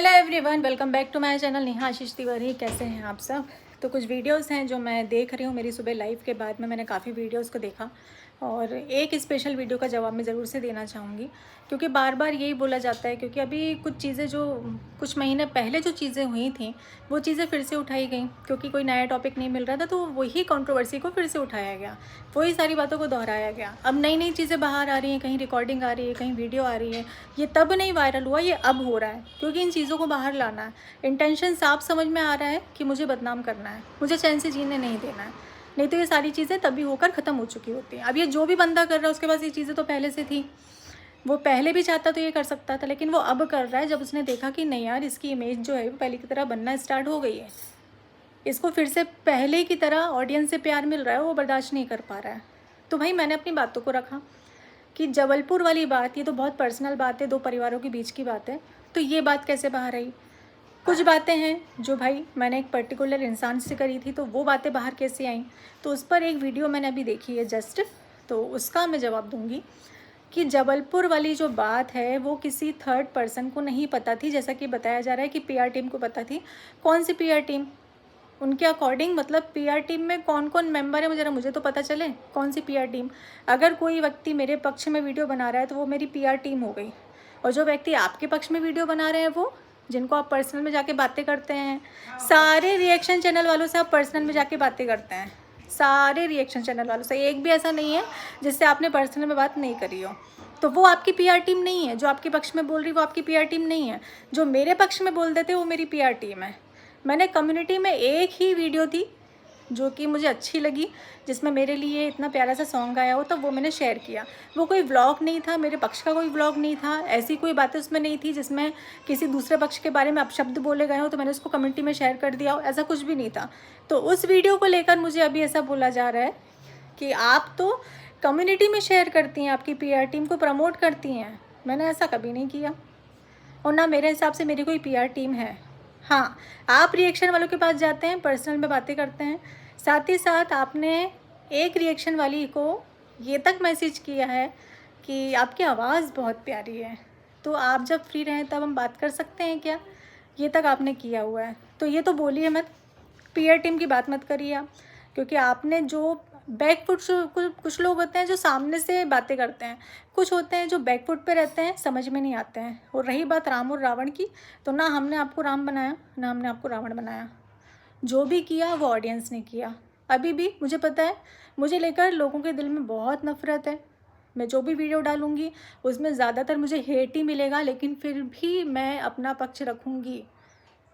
Hello everyone, welcome back to my channel Neha Ashish Tiwari. कैसे हैं आप सब? तो कुछ वीडियोस हैं जो मैं देख रही हूँ मेरी सुबह लाइव के बाद में। मैंने काफ़ी वीडियोस को देखा और एक स्पेशल वीडियो का जवाब मैं ज़रूर से देना चाहूँगी, क्योंकि बार बार यही बोला जाता है। क्योंकि अभी कुछ चीज़ें जो कुछ महीने पहले जो चीज़ें हुई थी वो चीज़ें फिर से उठाई गई, क्योंकि कोई नया टॉपिक नहीं मिल रहा था, तो वही कंट्रोवर्सी को फिर से उठाया गया, वही सारी बातों को दोहराया गया। अब नई नई चीज़ें बाहर आ रही हैं, कहीं रिकॉर्डिंग आ रही है, कहीं वीडियो आ रही है। ये तब नहीं वायरल हुआ, ये अब हो रहा है, क्योंकि इन चीज़ों को बाहर लाना है। इंटेंशन साफ समझ में आ रहा है कि मुझे बदनाम करना है, मुझे चैन से जीने नहीं देना है। नहीं तो ये सारी चीज़ें तभी होकर ख़त्म हो चुकी होती हैं। अब ये जो भी बंदा कर रहा है उसके पास ये चीज़ें तो पहले से थी, वो पहले भी चाहता तो ये कर सकता था, लेकिन वो अब कर रहा है जब उसने देखा कि नहीं यार, इसकी इमेज जो है वो पहले की तरह बनना स्टार्ट हो गई है, इसको फिर से पहले की तरह ऑडियंस से प्यार मिल रहा है, वो बर्दाश्त नहीं कर पा रहा है। तो भाई मैंने अपनी बातों को रखा कि जबलपुर वाली बात, ये तो बहुत पर्सनल बात है, दो परिवारों के बीच की बात है, तो ये बात कैसे बाहर आई? कुछ बातें हैं जो भाई मैंने एक पर्टिकुलर इंसान से करी थी, तो वो बातें बाहर कैसे आई? तो उस पर एक वीडियो मैंने अभी देखी है जस्ट, तो उसका मैं जवाब दूंगी कि जबलपुर वाली जो बात है वो किसी थर्ड पर्सन को नहीं पता थी, जैसा कि बताया जा रहा है कि पीआर टीम को पता थी। कौन सी पीआर टीम? उनके अकॉर्डिंग मतलब पीआर टीम में कौन कौन मेंबर है, मुझे तो पता चले कौन सी पीआर टीम। अगर कोई व्यक्ति मेरे पक्ष में वीडियो बना रहा है तो वो मेरी पीआर टीम हो गई, और जो व्यक्ति आपके पक्ष में वीडियो बना रहे हैं वो, जिनको आप पर्सनल में जाके बातें करते हैं, सारे रिएक्शन चैनल वालों से आप पर्सनल में जाके बातें करते हैं, सारे रिएक्शन चैनल वालों से, एक भी ऐसा नहीं है जिससे आपने पर्सनल में बात नहीं करी हो। तो वो आपकी पीआर टीम नहीं है। जो आपके पक्ष में बोल रही वो आपकी पीआर टीम नहीं है। जो मेरे पक्ष में बोल देते वो मेरी पीआर टीम है। मैंने कम्युनिटी में एक ही वीडियो थी जो कि मुझे अच्छी लगी, जिसमें मेरे लिए इतना प्यारा सा सॉन्ग आया हो, तो वो मैंने शेयर किया। वो कोई व्लॉग नहीं था, मेरे पक्ष का कोई व्लॉग नहीं था, ऐसी कोई बातें उसमें नहीं थी जिसमें किसी दूसरे पक्ष के बारे में अपशब्द बोले गए हो तो मैंने उसको कम्युनिटी में शेयर कर दिया हो, ऐसा कुछ भी नहीं था। तो उस वीडियो को लेकर मुझे अभी ऐसा बोला जा रहा है कि आप तो कम्युनिटी में शेयर करती हैं, आपकी पीआर टीम को प्रमोट करती हैं। मैंने ऐसा कभी नहीं किया, और ना मेरे हिसाब से मेरी कोई पीआर टीम है। हाँ, आप रिएक्शन वालों के पास जाते हैं, पर्सनल में बातें करते हैं, साथ ही साथ आपने एक रिएक्शन वाली को ये तक मैसेज किया है कि आपकी आवाज़ बहुत प्यारी है, तो आप जब फ्री रहें तब हम बात कर सकते हैं क्या? ये तक आपने किया हुआ है, तो ये तो बोलिए मत, पीआर टीम की बात मत करिए आप। क्योंकि आपने जो बैकफुट, कुछ लोग होते हैं जो सामने से बातें करते हैं, कुछ होते हैं जो बैकफुट पे रहते हैं, समझ में नहीं आते हैं। और रही बात राम और रावण की, तो ना हमने आपको राम बनाया ना हमने आपको रावण बनाया। जो भी किया वो ऑडियंस ने किया। अभी भी मुझे पता है, मुझे लेकर लोगों के दिल में बहुत नफरत है। मैं जो भी वीडियो डालूंगी उसमें ज़्यादातर मुझे हेट ही मिलेगा, लेकिन फिर भी मैं अपना पक्ष रखूँगी,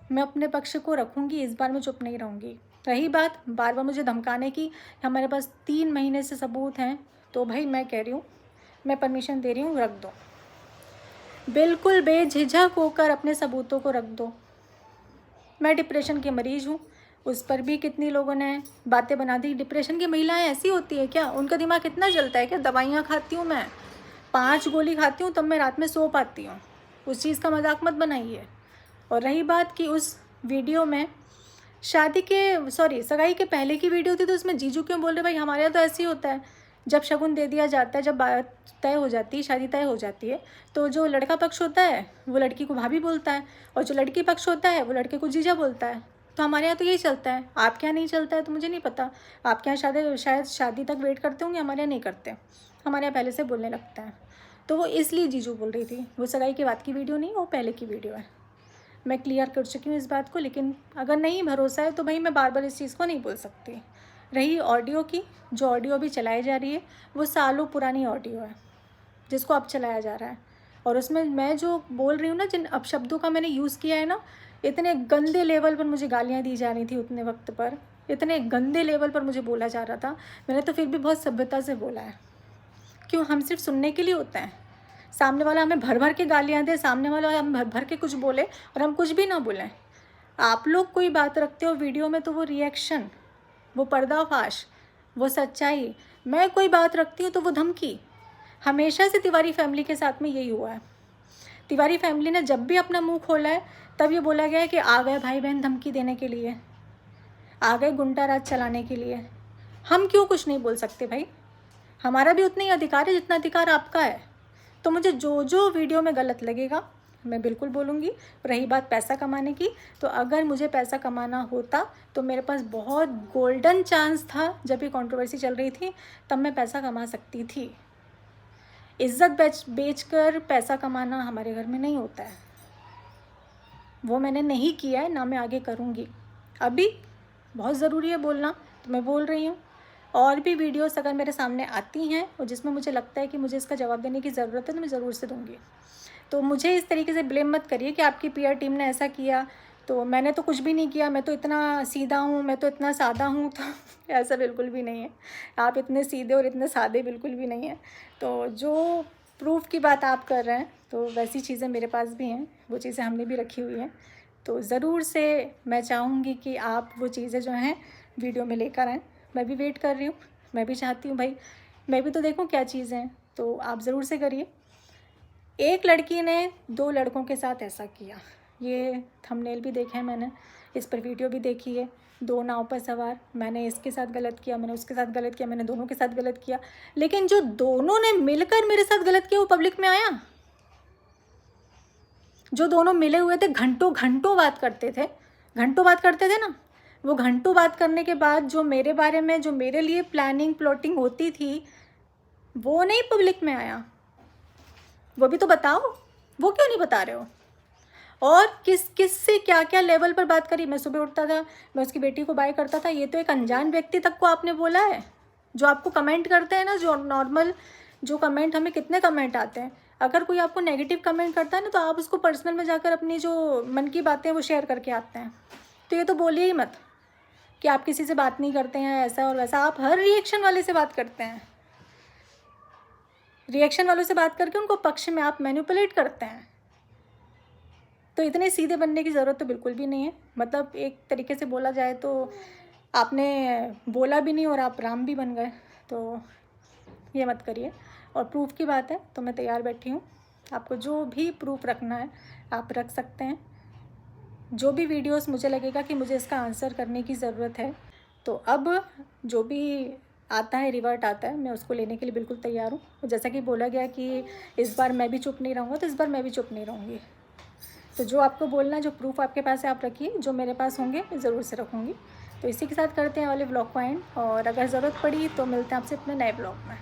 मैं अपने पक्ष को रखूँगी। इस बार मैं चुप नहीं रहूँगी। रही बात बार बार मुझे धमकाने की, हमारे पास 3 महीने से सबूत हैं, तो भाई मैं कह रही हूँ, मैं परमिशन दे रही हूँ, रख दो, बिल्कुल बेझिझक होकर अपने सबूतों को रख दो। मैं डिप्रेशन की मरीज़ हूँ, उस पर भी कितनी लोगों ने बातें बना दी। डिप्रेशन की महिलाएं ऐसी होती है क्या? उनका दिमाग कितना जलता है क्या? दवाइयाँ खाती हूँ मैं, 5 गोली खाती हूँ तब मैं रात में सो पाती हूँ। उस चीज़ का मजाक मत बनाइए। और रही बात कि उस वीडियो में सगाई के पहले की वीडियो थी, तो उसमें जीजू क्यों बोल रहे? भाई हमारे यहाँ तो ऐसे ही होता है, जब शगुन दे दिया जाता है, जब बात तय हो जाती है, शादी तय हो जाती है, तो जो लड़का पक्ष होता है वो लड़की को भाभी बोलता है, और जो लड़की पक्ष होता है वो लड़के को जीजा बोलता है। तो हमारे यहाँ तो यही चलता है। आपके यहाँ नहीं चलता है तो मुझे नहीं पता। आपके यहाँ शायद शादी तक वेट करते होंगे, हमारे यहाँ नहीं करते, हमारे यहाँ पहले से बोलने लगता है। तो वो इसलिए जीजू बोल रही थी, वो सगाई के बाद की वीडियो नहीं, वो पहले की वीडियो है। मैं क्लियर कर चुकी हूँ इस बात को, लेकिन अगर नहीं भरोसा है तो भाई मैं बार बार इस चीज़ को नहीं बोल सकती। रही ऑडियो की, जो ऑडियो अभी चलाई जा रही है वो सालों पुरानी ऑडियो है, जिसको अब चलाया जा रहा है। और उसमें मैं जो बोल रही हूँ ना, जिन अपशब्दों का मैंने यूज़ किया है ना, इतने गंदे लेवल पर मुझे गालियाँ दी जा रही थी उतने वक्त पर, इतने गंदे लेवल पर मुझे बोला जा रहा था, मैंने तो फिर भी बहुत सभ्यता से बोला है। क्यों? हम सिर्फ सुनने के लिए होते हैं। सामने वाला हमें भर भर के गालियाँ दे, सामने वाला हम भर भर के कुछ बोले और हम कुछ भी ना बोलें। आप लोग कोई बात रखते हो वीडियो में तो वो रिएक्शन, वो पर्दाफाश, वो सच्चाई। मैं कोई बात रखती हूँ तो वो धमकी। हमेशा से तिवारी फैमिली के साथ में यही हुआ है। तिवारी फैमिली ने जब भी अपना मुंह खोला है तब ये बोला गया है कि आ गए भाई बहन धमकी देने के लिए, आ गए गुंडा राज चलाने के लिए। हम क्यों कुछ नहीं बोल सकते भाई? हमारा भी उतना ही अधिकार है जितना अधिकार आपका है। तो मुझे जो जो वीडियो में गलत लगेगा मैं बिल्कुल बोलूँगी। रही बात पैसा कमाने की, तो अगर मुझे पैसा कमाना होता तो मेरे पास बहुत गोल्डन चांस था। जब ये कंट्रोवर्सी चल रही थी तब मैं पैसा कमा सकती थी। इज़्ज़त बेचकर पैसा कमाना हमारे घर में नहीं होता है, वो मैंने नहीं किया है, ना मैं आगे करूँगी। अभी बहुत ज़रूरी है बोलना तो मैं बोल रही हूँ। और भी वीडियोस अगर मेरे सामने आती हैं और जिसमें मुझे लगता है कि मुझे इसका जवाब देने की ज़रूरत है तो मैं ज़रूर से दूँगी। तो मुझे इस तरीके से ब्लेम मत करिए कि आपकी पीआर टीम ने ऐसा किया, तो मैंने तो कुछ भी नहीं किया, मैं तो इतना सीधा हूँ, मैं तो इतना सादा हूँ। तो ऐसा बिल्कुल भी नहीं है, आप इतने सीधे और इतने सादे बिल्कुल भी नहीं हैं। तो जो प्रूफ की बात आप कर रहे हैं तो वैसी चीज़ें मेरे पास भी हैं, वो चीज़ें हमने भी रखी हुई हैं। तो ज़रूर से मैं चाहूँगी कि आप वो चीज़ें जो हैं वीडियो में लेकर आएँ। मैं भी वेट कर रही हूँ, मैं भी चाहती हूँ भाई मैं भी तो देखूँ क्या चीज़ें हैं, तो आप ज़रूर से करिए। एक लड़की ने 2 लड़कों के साथ ऐसा किया, ये थंबनेल भी देखे हैं मैंने, इस पर वीडियो भी देखी है। 2 नाव पर सवार, मैंने इसके साथ गलत किया, मैंने उसके साथ गलत किया, मैंने दोनों के साथ गलत किया, लेकिन जो दोनों ने मिलकर मेरे साथ गलत किया वो पब्लिक में आया। जो दोनों मिले हुए थे, घंटों घंटों बात करते थे, घंटों बात करते थे ना, वो घंटों बात करने के बाद जो मेरे बारे में, जो मेरे लिए प्लानिंग प्लॉटिंग होती थी, वो नहीं पब्लिक में आया। वो भी तो बताओ, वो क्यों नहीं बता रहे हो? और किस से क्या क्या लेवल पर बात करी। मैं सुबह उठता था, मैं उसकी बेटी को बाय करता था, ये तो एक अनजान व्यक्ति तक को आपने बोला है। जो आपको कमेंट करते हैं ना, जो नॉर्मल जो कमेंट, हमें कितने कमेंट आते हैं, अगर कोई आपको नेगेटिव कमेंट करता है ना तो आप उसको पर्सनल में जाकर अपनी जो मन की बातें वो शेयर करके आते हैं। तो ये तो बोलिए ही मत कि आप किसी से बात नहीं करते हैं ऐसा और वैसा। आप हर रिएक्शन वाले से बात करते हैं, रिएक्शन वालों से बात करके उनको पक्ष में आप मैनिपुलेट करते हैं। तो इतने सीधे बनने की ज़रूरत तो बिल्कुल भी नहीं है। मतलब एक तरीके से बोला जाए तो आपने बोला भी नहीं और आप राम भी बन गए, तो ये मत करिए। और प्रूफ की बात है तो मैं तैयार बैठी हूँ, आपको जो भी प्रूफ रखना है आप रख सकते हैं। जो भी वीडियोस मुझे लगेगा कि मुझे इसका आंसर करने की ज़रूरत है, तो अब जो भी आता है, रिवर्ट आता है, मैं उसको लेने के लिए बिल्कुल तैयार हूँ। जैसा कि बोला गया कि इस बार मैं भी चुप नहीं रहूँगा, तो इस बार मैं भी चुप नहीं रहूँगी। तो जो आपको बोलना है, जो प्रूफ आपके पास है आप रखिए, जो मेरे पास होंगे मैं ज़रूर से रखूँगी। तो इसी के साथ करते हैं वाले ब्लॉग को एंड, और अगर ज़रूरत पड़ी तो मिलते हैं आपसे अपने नए ब्लॉग में।